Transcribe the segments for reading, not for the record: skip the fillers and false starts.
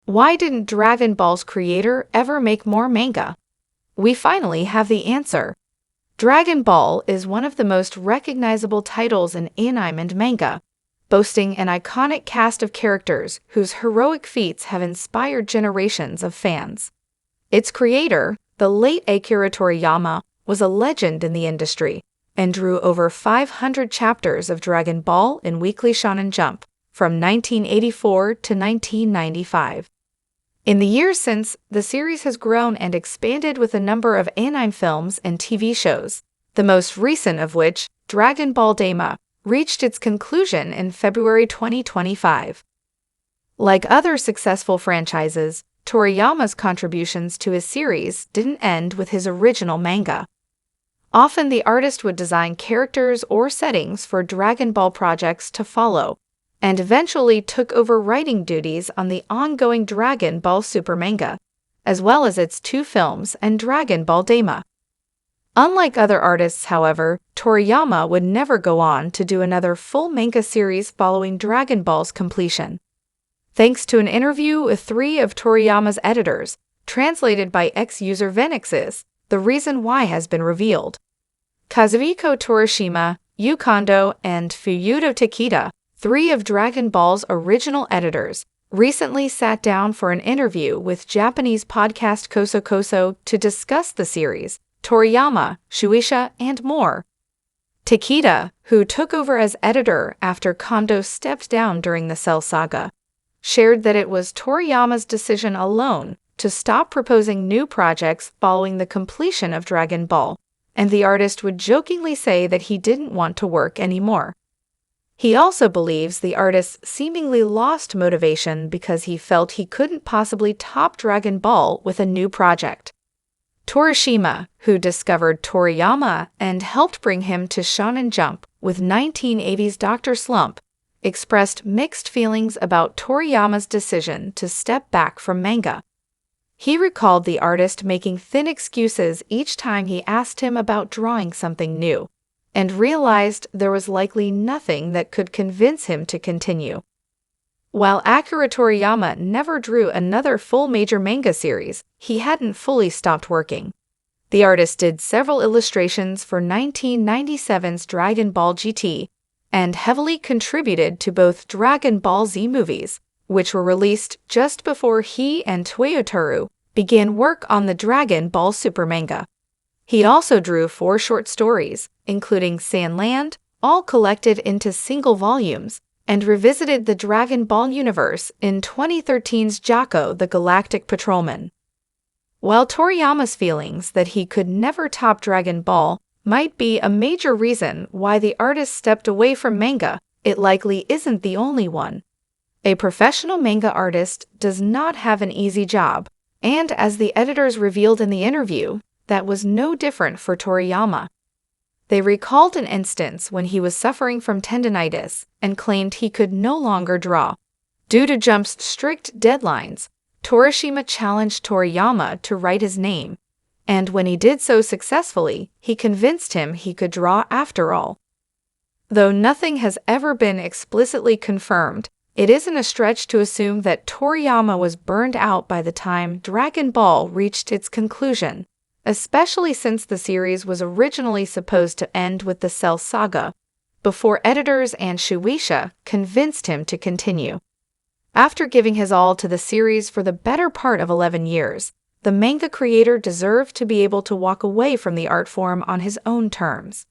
Why didn't Dragon Ball's creator ever make more manga? We finally have the answer. Dragon Ball is one of the most recognizable titles in anime and manga, boasting an iconic cast of characters whose heroic feats have inspired generations of fans. Its creator, the late Akira Toriyama, was a legend in the industry and drew over 500 chapters of Dragon Ball in Weekly Shonen Jump from 1984 to 1995. In the years since, the series has grown and expanded with a number of anime films and TV shows, the most recent of which, Dragon Ball Daima, reached its conclusion in February 2025. Like other successful franchises, Toriyama's contributions to his series didn't end with his original manga. Often the artist would design characters or settings for Dragon Ball projects to follow, and eventually took over writing duties on the ongoing Dragon Ball Super manga, as well as its 2 films and Dragon Ball Daima. Unlike other artists, however, Toriyama would never go on to do another full manga series following Dragon Ball's completion. Thanks to an interview with 3 of Toriyama's editors, translated by ex-user Venixis, the reason why has been revealed. Kazuhiko Torishima, Yu Kondo, and Fuyuto Takeda, 3 of Dragon Ball's original editors, recently sat down for an interview with Japanese podcast Koso Koso to discuss the series, Toriyama, Shueisha, and more. Takeda, who took over as editor after Kondo stepped down during the Cell Saga, shared that it was Toriyama's decision alone to stop proposing new projects following the completion of Dragon Ball, and the artist would jokingly say that he didn't want to work anymore. He also believes the artist seemingly lost motivation because he felt he couldn't possibly top Dragon Ball with a new project. Torishima, who discovered Toriyama and helped bring him to Shonen Jump with 1980's Dr. Slump, expressed mixed feelings about Toriyama's decision to step back from manga. He recalled the artist making thin excuses each time he asked him about drawing something new, and realized there was likely nothing that could convince him to continue. While Akira Toriyama never drew another full major manga series, he hadn't fully stopped working. The artist did several illustrations for 1997's Dragon Ball GT, and heavily contributed to both Dragon Ball Z movies, which were released just before he and Toyotaru began work on the Dragon Ball Super manga. He also drew 4 short stories, including Sandland, all collected into single volumes, and revisited the Dragon Ball universe in 2013's Jaco the Galactic Patrolman. While Toriyama's feelings that he could never top Dragon Ball might be a major reason why the artist stepped away from manga, it likely isn't the only one. A professional manga artist does not have an easy job, and as the editors revealed in the interview, that was no different for Toriyama. They recalled an instance when he was suffering from tendinitis and claimed he could no longer draw. Due to Jump's strict deadlines, Torishima challenged Toriyama to write his name, and when he did so successfully, he convinced him he could draw after all. Though nothing has ever been explicitly confirmed, it isn't a stretch to assume that Toriyama was burned out by the time Dragon Ball reached its conclusion, especially since the series was originally supposed to end with the Cell Saga, before editors and Shueisha convinced him to continue. After giving his all to the series for the better part of 11 years, the manga creator deserved to be able to walk away from the art form on his own terms.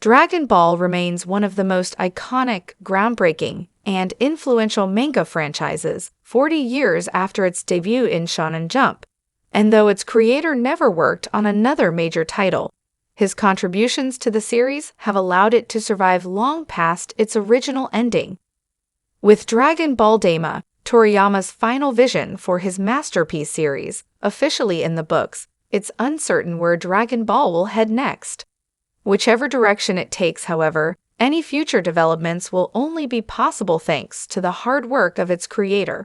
Dragon Ball remains one of the most iconic, groundbreaking, and influential manga franchises 40 years after its debut in Shonen Jump, and though its creator never worked on another major title, his contributions to the series have allowed it to survive long past its original ending. With Dragon Ball Daima, Toriyama's final vision for his masterpiece series, officially in the books, it's uncertain where Dragon Ball will head next. Whichever direction it takes, however, any future developments will only be possible thanks to the hard work of its creator.